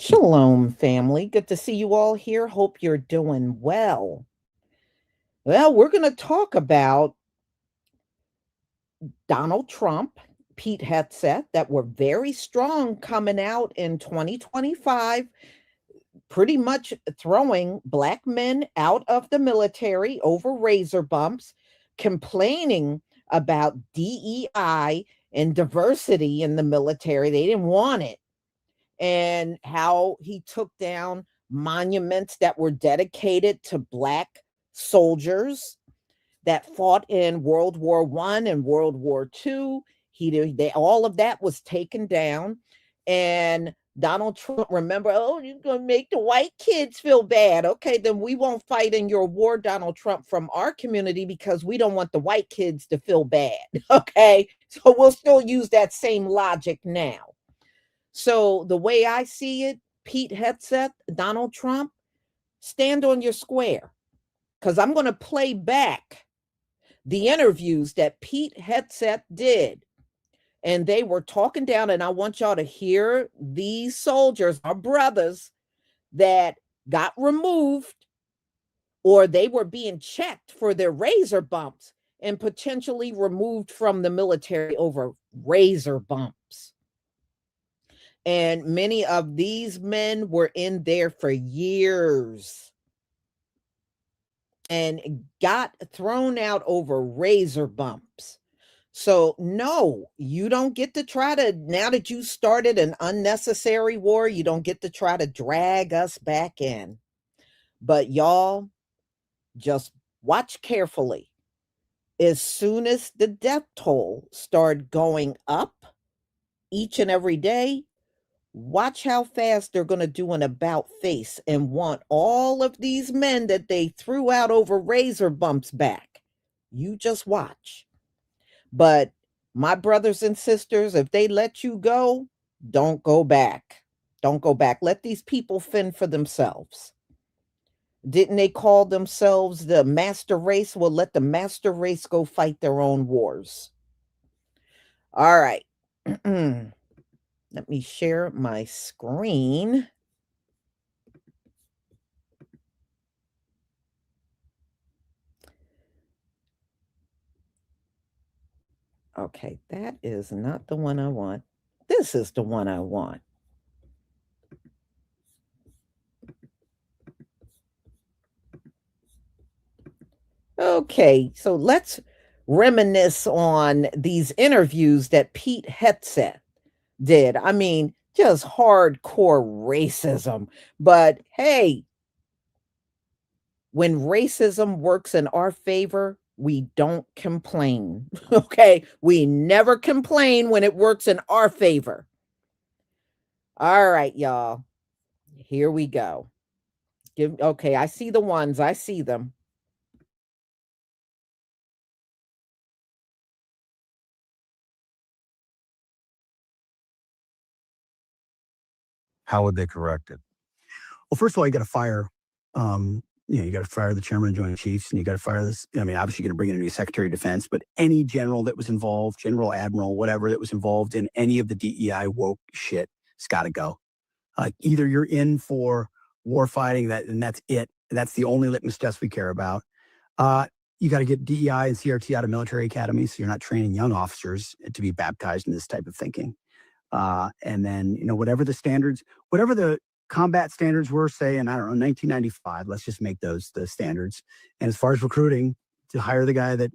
Shalom, family. Good to see you all here. Hope you're doing well. Well, we're going to talk about Donald Trump, Pete Hegseth, that were very strong coming out in 2025, pretty much throwing black men out of the military over razor bumps, complaining about DEI and diversity in the military. They didn't want it. And how he took down monuments that were dedicated to black soldiers that fought in World War I and World War II. All of that was taken down. And Donald Trump, remember, oh, you're going to make the white kids feel bad. Okay, then we won't fight in your war, Donald Trump, from our community because we don't want the white kids to feel bad. Okay, so we'll still use that same logic now. So the way I see it, Pete Hegseth, Donald Trump, stand on your square because I'm going to play back the interviews that Pete Hegseth did. And they were talking down, and I want y'all to hear these soldiers, our brothers, that got removed or they were being checked for their razor bumps and potentially removed from the military over razor bumps. And many of these men were in there for years and got thrown out over razor bumps. So, no, you don't get to try to, now that you started an unnecessary war, you don't get to try to drag us back in. But y'all, just watch carefully. As soon as the death toll started going up each and every day, watch how fast they're going to do an about face and want all of these men that they threw out over razor bumps back. You just watch. But my brothers and sisters, if they let you go, don't go back. Don't go back. Let these people fend for themselves. Didn't they call themselves the master race? Well, let the master race go fight their own wars. All right. Let me share my screen. Okay, that is not the one I want. This is the one I want. Okay, so let's reminisce on these interviews that Pete Hegseth did. I mean, just hardcore racism. But hey, when racism works in our favor, we don't complain. Okay, we never complain when it works in our favor. All right, y'all. Here we go. Okay, I see the ones. I see them. How would they correct it? Well, first of all, you got to fire, you got to fire the chairman of Joint Chiefs, and you got to fire this. I mean, obviously, you're going to bring in a new Secretary of Defense, but any general that was involved, general, admiral, whatever that was involved in any of the DEI woke shit, it's got to go. Either you're in for war fighting, and that's it. That's the only litmus test we care about. You got to get DEI and CRT out of military academies, so you're not training young officers to be baptized in this type of thinking. And then, whatever the standards, whatever the combat standards were, say, in, I don't know, 1995, let's just make those the standards. And as far as recruiting, to hire the guy that,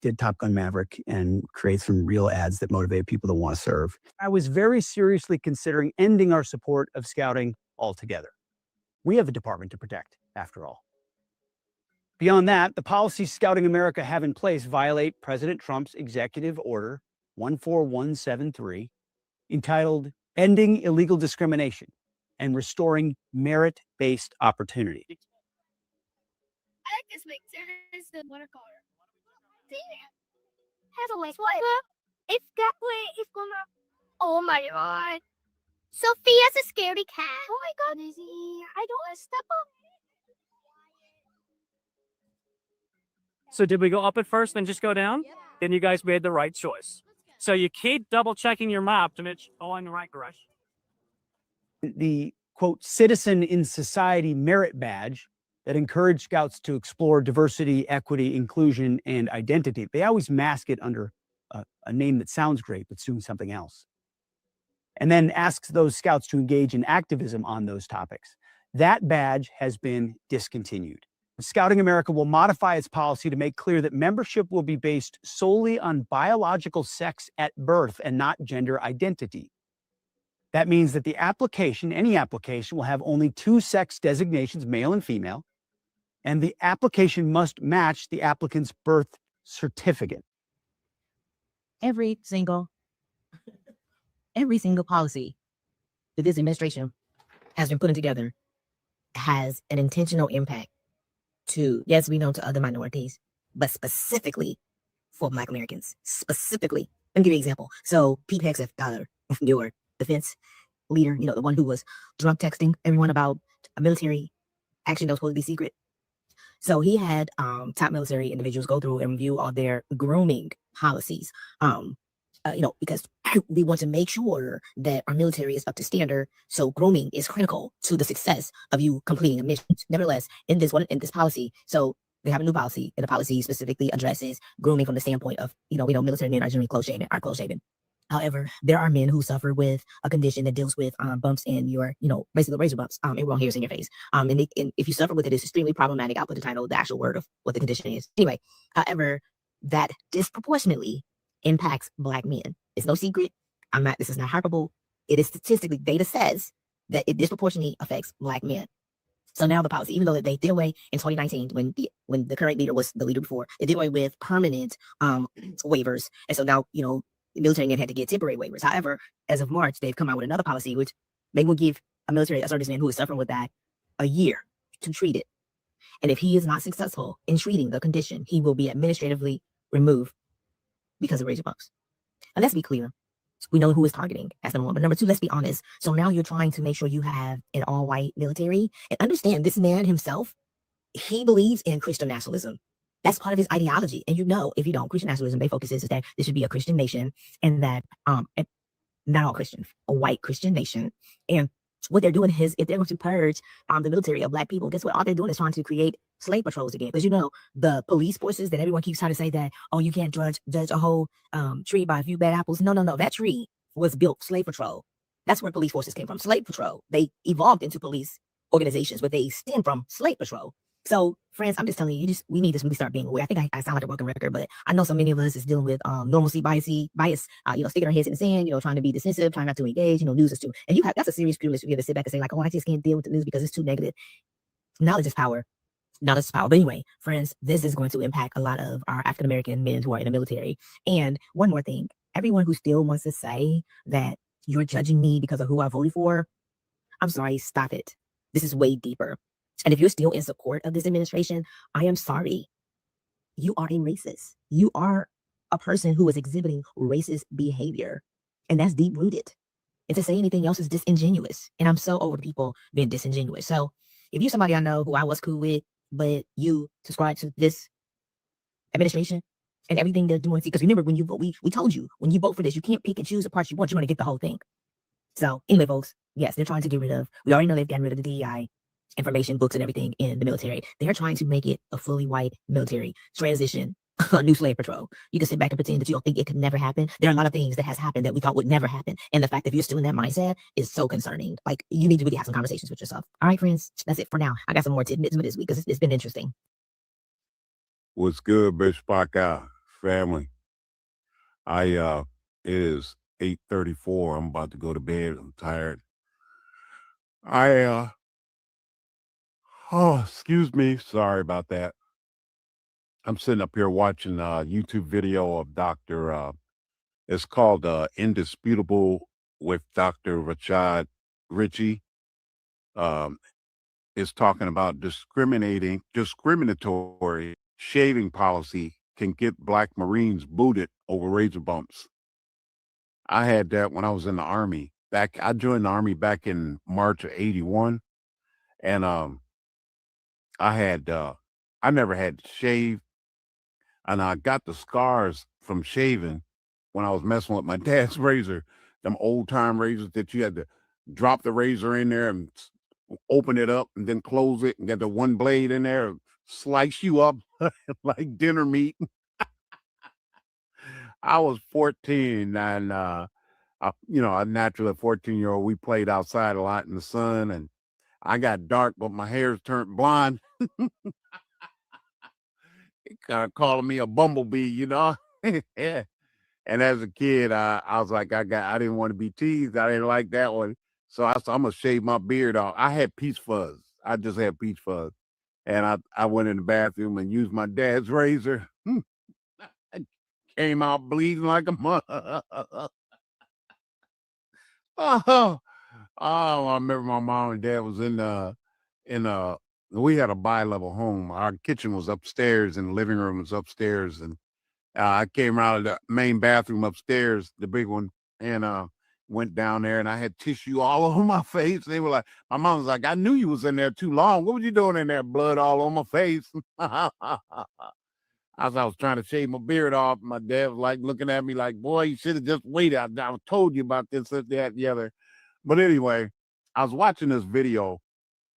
did Top Gun Maverick and create some real ads that motivate people to want to serve. I was very seriously considering ending our support of scouting altogether. We have a department to protect, after all. Beyond that, the policies Scouting America have in place violate President Trump's Executive Order 14173, entitled Ending Illegal Discrimination and Restoring Merit-Based Opportunity. I like this mix. There's the watercolor. Has a link. It's that way. It's gonna. Oh my god. Sophia's a scaredy cat. Oh my god, Izzy. I don't want to step up. So did we go up at first, then just go down? Yep. Then you guys made the right choice. So you keep double checking your map to make sure you're going in the right direction. The quote, citizen in society merit badge that encouraged scouts to explore diversity, equity, inclusion, and identity. They always mask it under a name that sounds great, but soon something else. And then asks those scouts to engage in activism on those topics. That badge has been discontinued. Scouting America will modify its policy to make clear that membership will be based solely on biological sex at birth and not gender identity. That means that the application, any application, will have only 2 sex designations, male and female, and the application must match the applicant's birth certificate. Every single policy that this administration has been putting together has an intentional impact to, yes, we know to other minorities, but specifically for Black Americans. Specifically, let me give you an example. So Pete Hegseth, your defense leader, the one who was drunk texting everyone about a military action that was supposed to be secret. So he had top military individuals go through and review all their grooming policies. Because we want to make sure that our military is up to standard. So grooming is critical to the success of you completing a mission. Nevertheless, in this policy, so they have a new policy, and the policy specifically addresses grooming from the standpoint of, we know military men are generally close shaven. However, there are men who suffer with a condition that deals with bumps in your, basically razor bumps, everyone hairs in your face. And if you suffer with it, it's extremely problematic. I'll put the title, the actual word of what the condition is. Anyway, however, that disproportionately impacts Black men. It's no secret. This is not hyperbole. It is statistically, data says that it disproportionately affects Black men. So now the policy, even though they did away in 2019, when the current leader was the leader before, they did away with permanent waivers. And so now, the military men had to get temporary waivers. However, as of March, they've come out with another policy, which they will give a military serviceman who is suffering with that a year to treat it. And if he is not successful in treating the condition, he will be administratively removed because of razor bumps. And let's be clear. We know who is targeting. That's number one. But number two, let's be honest. So now you're trying to make sure you have an all-white military. And understand, this man himself, he believes in Christian nationalism. That's part of his ideology. And if you don't, Christian nationalism, they focus is that this should be a Christian nation, and that not all Christians, a white Christian nation. And what they're doing is, if they're going to purge the military of Black people, guess what? All they're doing is trying to create slave patrols again. Because the police forces that everyone keeps trying to say that, oh, you can't judge a whole tree by a few bad apples. No. That tree was built slave patrol. That's where police forces came from. Slave patrol. They evolved into police organizations, but they stem from slave patrol. So, friends, I'm just telling you, we need to really start being aware. I think I sound like a broken record, but I know so many of us is dealing with normalcy bias, sticking our heads in the sand, trying to be dismissive, trying not to engage, news is too. And that's a serious curious. You have to sit back and say, like, oh, I just can't deal with the news because it's too negative. Knowledge is power. Knowledge is power. But anyway, friends, this is going to impact a lot of our African American men who are in the military. And one more thing, everyone who still wants to say that you're judging me because of who I voted for, I'm sorry, stop it. This is way deeper. And if you're still in support of this administration, I am sorry. You are a racist. You are a person who is exhibiting racist behavior. And that's deep rooted. And to say anything else is disingenuous. And I'm so over people being disingenuous. So if you're somebody I know who I was cool with, but you subscribe to this administration and everything they're doing, because remember, when you vote, we told you, when you vote for this, you can't pick and choose the parts you want. You're going to get the whole thing. So anyway, folks, yes, they're trying to get rid of, we already know they've gotten rid of the DEI information, books, and everything in the military. They're trying to make it a fully white military transition, a new slave patrol. You can sit back and pretend that you don't think it could never happen. There are a lot of things that has happened that we thought would never happen. And the fact that you're still in that mindset is so concerning. Like, you need to really have some conversations with yourself. All right, friends, that's it for now. I got some more tidbits for this week because it's been interesting. What's good, Bishop family? It is 8:34. I'm about to go to bed. I'm tired. Excuse me. Sorry about that. I'm sitting up here watching a YouTube video of it's called Indisputable with Dr. Rashad Ritchie. It's talking about discriminatory shaving policy can get Black Marines booted over razor bumps. I had that when I was in the Army. I joined the Army back in March of '81. And I never had to shave, and I got the scars from shaving when I was messing with my dad's razor, them old time razors that you had to drop the razor in there and open it up and then close it and get the one blade in there, slice you up like dinner meat. I was 14 and I naturally a 14-year-old, we played outside a lot in the sun and I got dark, but my hair's turned blonde. Kind of calling me a bumblebee, yeah. And as a kid, I was like, I didn't want to be teased. I didn't like that one. So I said, I'm gonna shave my beard off. I had peach fuzz. I just had peach fuzz. And I went in the bathroom and used my dad's razor. I came out bleeding like a mother. Oh, I remember my mom and dad was in we had a bi-level home. Our kitchen was upstairs and the living room was upstairs. And I came out of the main bathroom upstairs, the big one, and went down there and I had tissue all over my face. They were like, my mom was like, I knew you was in there too long. What were you doing in there? Blood all on my face. As I was trying to shave my beard off, my dad was like looking at me like, boy, you should have just waited. I told you about this, that, the other. But anyway, I was watching this video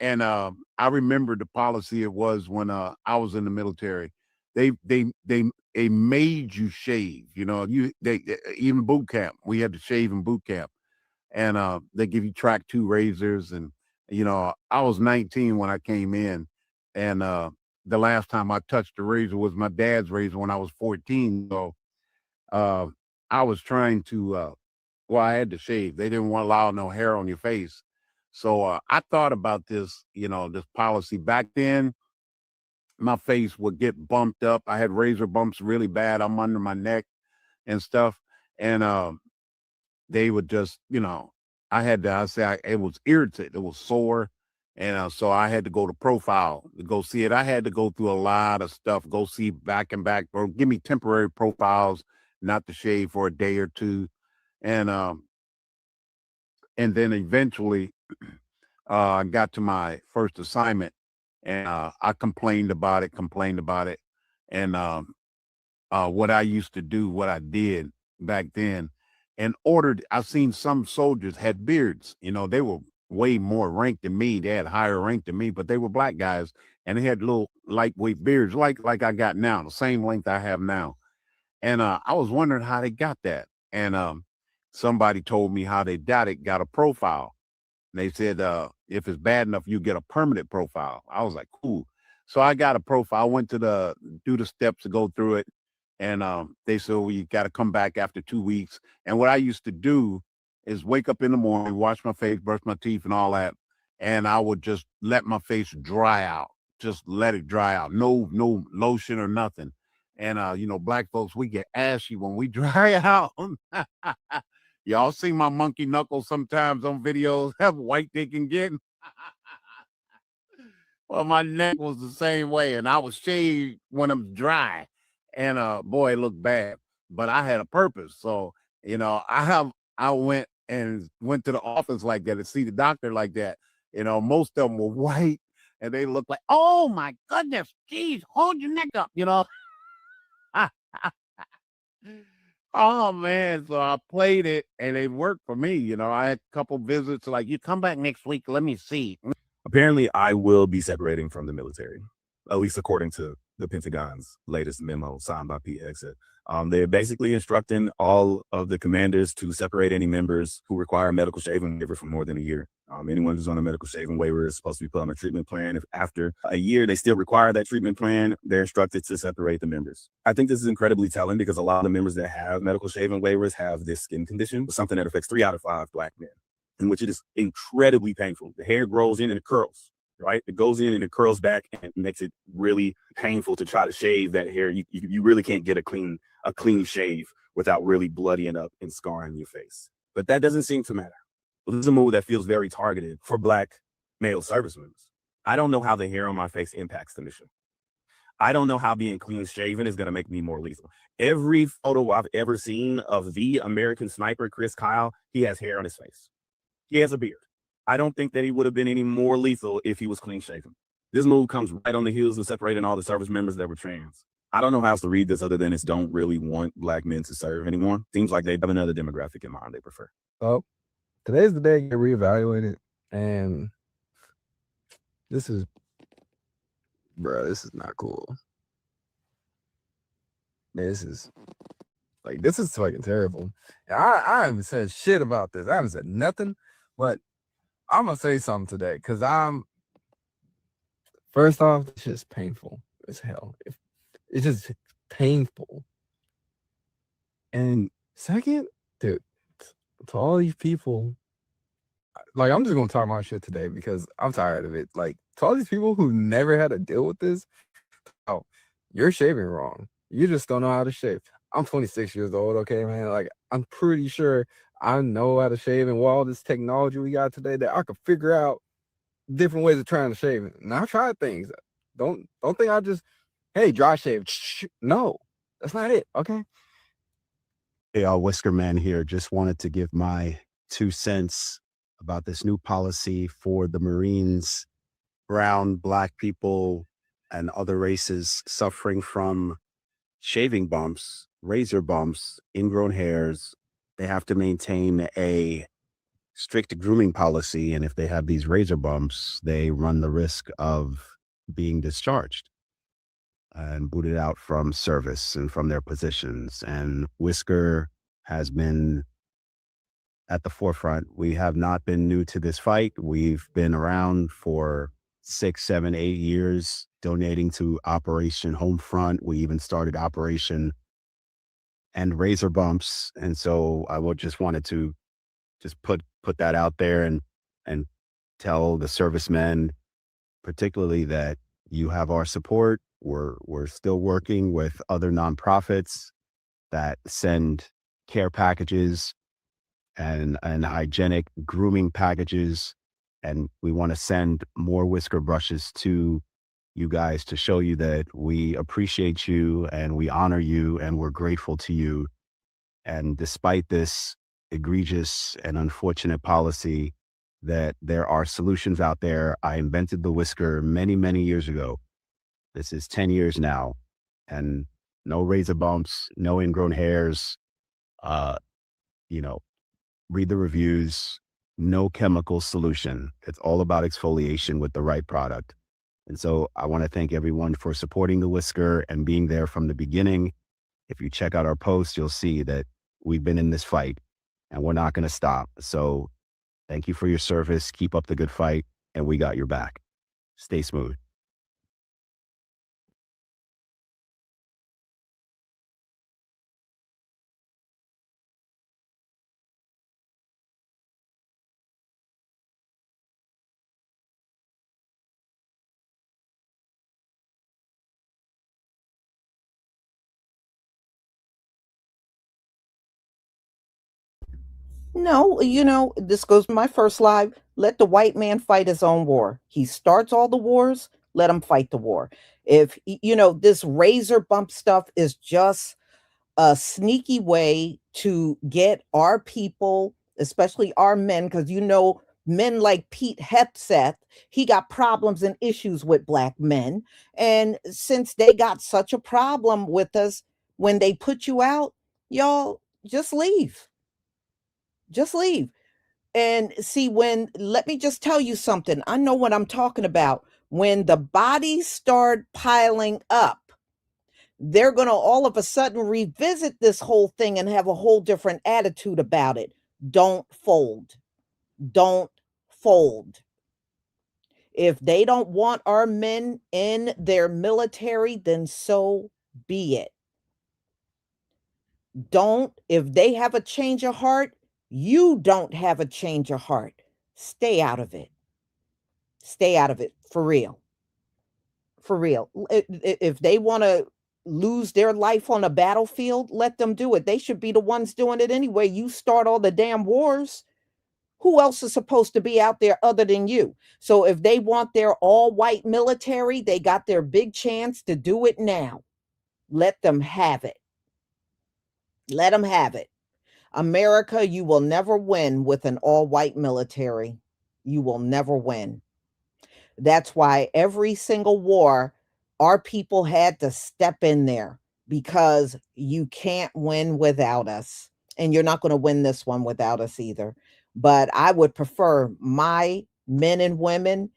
and I remember the policy it was when I was in the military. They made you shave, even boot camp. We had to shave in boot camp. And they give you track 2 razors. And, I was 19 when I came in. And the last time I touched a razor was my dad's razor when I was 14. So I was trying to, I had to shave. They didn't want to allow no hair on your face. So I thought about this, this policy back then. My face would get bumped up. I had razor bumps really bad. I'm under my neck and stuff. And they would just, it was irritated. It was sore. And so I had to go to profile to go see it. I had to go through a lot of stuff, go see back and back, or give me temporary profiles, not to shave for a day or two. And then eventually I got to my first assignment and I complained about it. And what I used to do, what I did back then, and I've seen some soldiers had beards, they were way more ranked than me. They had higher rank than me, but they were black guys and they had little lightweight beards like I got now, the same length I have now. And I was wondering how they got that. And somebody told me how they got a profile. And they said, if it's bad enough, you get a permanent profile. I was like, cool. So I got a profile. I went to do the steps to go through it. And they said, well, you got to come back after 2 weeks. And what I used to do is wake up in the morning, wash my face, brush my teeth and all that. And I would just let my face dry out. Just let it dry out. No lotion or nothing. And, black folks, we get ashy when we dry out. Y'all see my monkey knuckles sometimes on videos, how white they can get. Well, my neck was the same way, and I was shaved when I'm dry. And boy, it looked bad. But I had a purpose. So, I went to the office like that to see the doctor like that. Most of them were white and they looked like, oh my goodness, geez, hold your neck up, Oh man, so I played it and it worked for me. I had a couple visits like, you come back next week, let me see. Apparently, I will be separating from the military, at least according to the Pentagon's latest memo signed by Pete Hegseth. They're basically instructing all of the commanders to separate any members who require a medical shaving waiver for more than a year. Anyone who's on a medical shaving waiver is supposed to be put on a treatment plan. If after a year they still require that treatment plan, they're instructed to separate the members. I think this is incredibly telling because a lot of the members that have medical shaving waivers have this skin condition, something that affects 3 out of 5 Black men, in which it is incredibly painful. The hair grows in and it curls. Right? It goes in and it curls back and it makes it really painful to try to shave that hair. You really can't get a clean shave without really bloodying up and scarring your face. But that doesn't seem to matter. This is a move that feels very targeted for Black male service members. I don't know how the hair on my face impacts the mission. I don't know how being clean shaven is going to make me more lethal. Every photo I've ever seen of the American sniper, Chris Kyle, he has hair on his face. He has a beard. I don't think that he would have been any more lethal if he was clean shaven. This move comes right on the heels of separating all the service members that were trans. I don't know how else to read this other than it's don't really want Black men to serve anymore. Seems like they have another demographic in mind they prefer. Oh, today's the day to get reevaluated, and this is, bro, this is not cool. This is fucking terrible. I haven't said shit about this. I haven't said nothing, but I'm gonna say something today because first off, it's just painful as hell. It's just painful. And second, dude, to all these people, like, I'm just gonna talk my shit today because I'm tired of it. Like, to all these people who never had to deal with this, oh, you're shaving wrong. You just don't know how to shave. I'm 26 years old, okay, man. Like, I'm pretty sure I know how to shave, and with all this technology we got today, that I could figure out different ways of trying to shave. And I've tried things. Don't think I just, hey, dry shave. No, that's not it, okay? Hey, Whisker Man here. Just wanted to give my 2 cents about this new policy for the Marines, brown, black people, and other races suffering from shaving bumps, razor bumps, ingrown hairs. They have to maintain a strict grooming policy. And if they have these razor bumps, they run the risk of being discharged and booted out from service and from their positions. And Whisker has been at the forefront. We have not been new to this fight. We've been around for 6, 7, 8 years, donating to Operation Homefront. We even started Operation End Razor Bumps. And so I would just wanted to just put that out there and tell the servicemen, particularly, that you have our support. We're still working with other nonprofits that send care packages and hygienic grooming packages. And we want to send more whisker brushes to you guys to show you that we appreciate you and we honor you and we're grateful to you. And despite this egregious and unfortunate policy, that there are solutions out there. I invented the whisker many, many years ago. This is 10 years now, and no razor bumps, no ingrown hairs. Read the reviews, no chemical solution. It's all about exfoliation with the right product. And so I want to thank everyone for supporting the whisker and being there from the beginning. If you check out our posts, you'll see that we've been in this fight and we're not going to stop. So thank you for your service. Keep up the good fight, and we got your back. Stay smooth. No, this goes to my first live. Let the white man fight his own war. He starts all the wars, let him fight the war. If, this razor bump stuff is just a sneaky way to get our people, especially our men, because men like Pete Hegseth, he got problems and issues with black men. And since they got such a problem with us, when they put you out, y'all just leave. Just leave. And see, let me just tell you something. I know what I'm talking about. When the bodies start piling up, they're going to all of a sudden revisit this whole thing and have a whole different attitude about it. Don't fold. Don't fold. If they don't want our men in their military, then so be it. If they have a change of heart, you don't have a change of heart. Stay out of it. Stay out of it, for real. For real. If they want to lose their life on a battlefield, let them do it. They should be the ones doing it anyway. You start all the damn wars. Who else is supposed to be out there other than you? So if they want their all-white military, they got their big chance to do it now. Let them have it. Let them have it. America, you will never win with an all-white military. You will never win. That's why every single war, our people had to step in there, because you can't win without us. And you're not going to win this one without us either. But I would prefer my men and women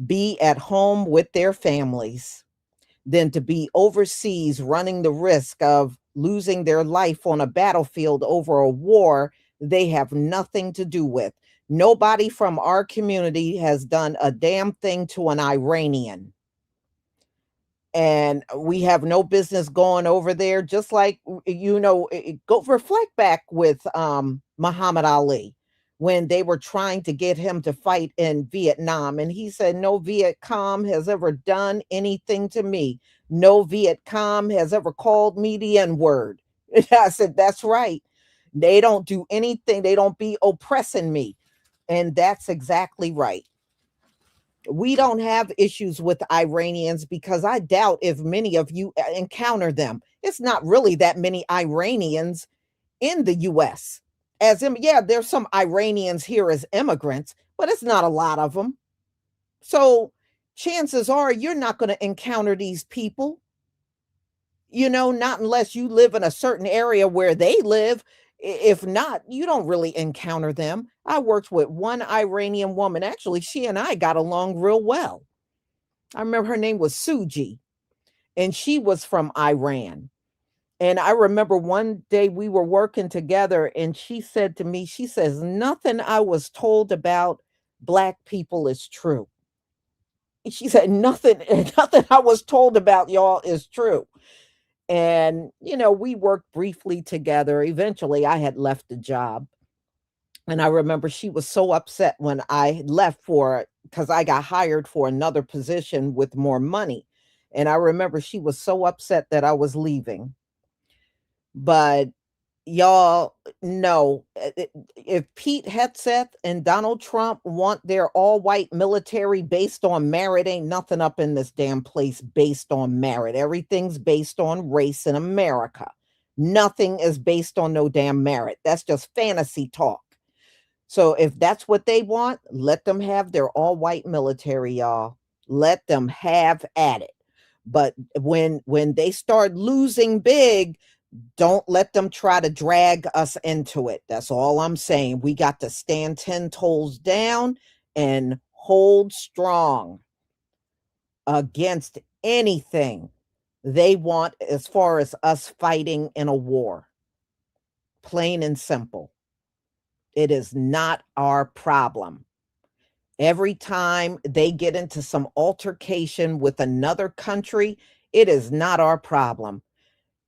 be at home with their families than to be overseas running the risk of losing their life on a battlefield over a war they have nothing to do with. Nobody from our community has done a damn thing to an Iranian. And we have no business going over there, just like, go reflect back with Muhammad Ali when they were trying to get him to fight in Vietnam. And he said, no Viet Cong has ever done anything to me. No Viet Cong has ever called me the N-word. I said, that's right. They don't do anything. They don't be oppressing me. And that's exactly right. We don't have issues with Iranians because I doubt if many of you encounter them. It's not really that many Iranians in the US. Yeah, there's some Iranians here as immigrants, but it's not a lot of them. So chances are you're not going to encounter these people, not unless you live in a certain area where they live. If not, you don't really encounter them. I worked with one Iranian woman. Actually, she and I got along real well. I remember her name was Suji, and she was from Iran. And I remember one day we were working together, and she said to me, she says, nothing I was told about Black people is true. She said, nothing I was told about y'all is true. And, we worked briefly together. Eventually, I had left the job. And I remember she was so upset when I left because I got hired for another position with more money. And I remember she was so upset that I was leaving. But y'all know, if Pete Hegseth and Donald Trump want their all-white military based on merit, ain't nothing up in this damn place based on merit. Everything's based on race in America. Nothing is based on no damn merit. That's just fantasy talk. So if that's what they want, let them have their all-white military, y'all. Let them have at it. But when they start losing big, don't let them try to drag us into it. That's all I'm saying. We got to stand 10 toes down and hold strong against anything they want as far as us fighting in a war. Plain and simple. It is not our problem. Every time they get into some altercation with another country, it is not our problem.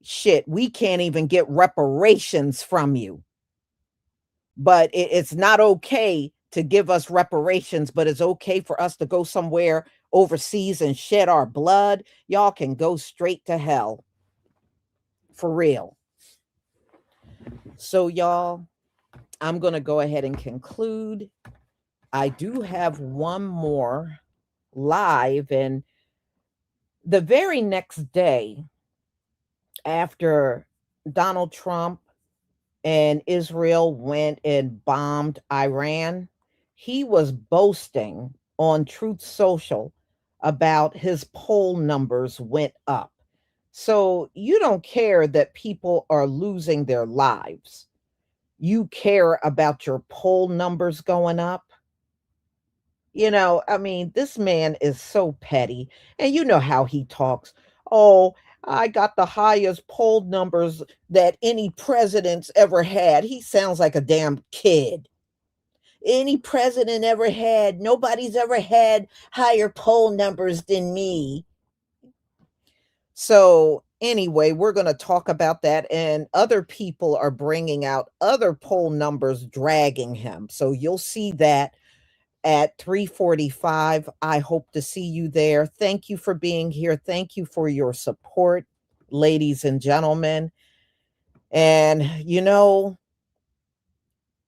Shit, we can't even get reparations from you. But it's not okay to give us reparations, but it's okay for us to go somewhere overseas and shed our blood. Y'all can go straight to hell. For real. So, y'all, I'm going to go ahead and conclude. I do have one more live, and the very next day after Donald Trump and Israel went and bombed Iran, he was boasting on Truth Social about his poll numbers went up. So you don't care that people are losing their lives. You care about your poll numbers going up. This man is so petty. And you know how he talks. Oh, I got the highest poll numbers that any president's ever had. He sounds like a damn kid. Any president ever had. Nobody's ever had higher poll numbers than me. So anyway, we're going to talk about that. And other people are bringing out other poll numbers dragging him. So you'll see that at 3:45. I hope to see you there. Thank you for being here. Thank you for your support, ladies and gentlemen. And,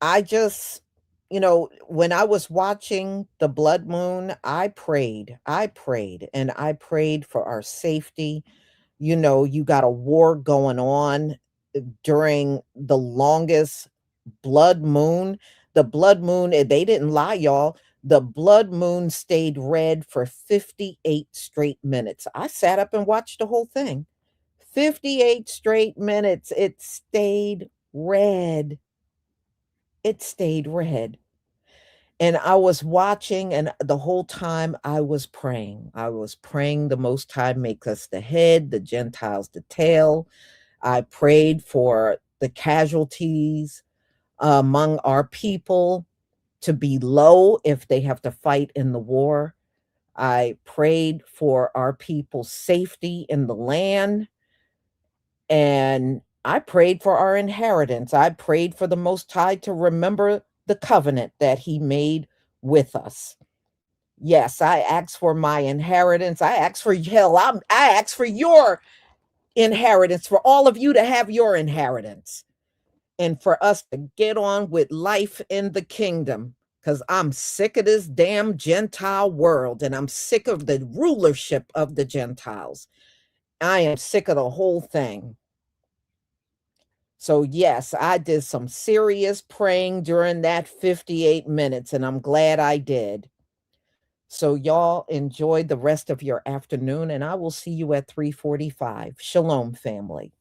I just, when I was watching the blood moon, I prayed, and I prayed for our safety. You got a war going on during the longest blood moon. The blood moon, they didn't lie, y'all. The blood moon stayed red for 58 straight minutes. I sat up and watched the whole thing. 58 straight minutes. It stayed red. It stayed red. And I was watching, and the whole time I was praying. I was praying the Most High make us the head, the Gentiles the tail. I prayed for the casualties among our people to be low if they have to fight in the war. I prayed for our people's safety in the land. And I prayed for our inheritance. I prayed for the Most High to remember the covenant that he made with us. Yes, I asked for my inheritance. I asked for hell. I asked for your inheritance, for all of you to have your inheritance, and for us to get on with life in the kingdom. Because I'm sick of this damn Gentile world, and I'm sick of the rulership of the Gentiles. I am sick of the whole thing. So, yes, I did some serious praying during that 58 minutes, and I'm glad I did. So, y'all enjoy the rest of your afternoon, and I will see you at 3:45. Shalom, family.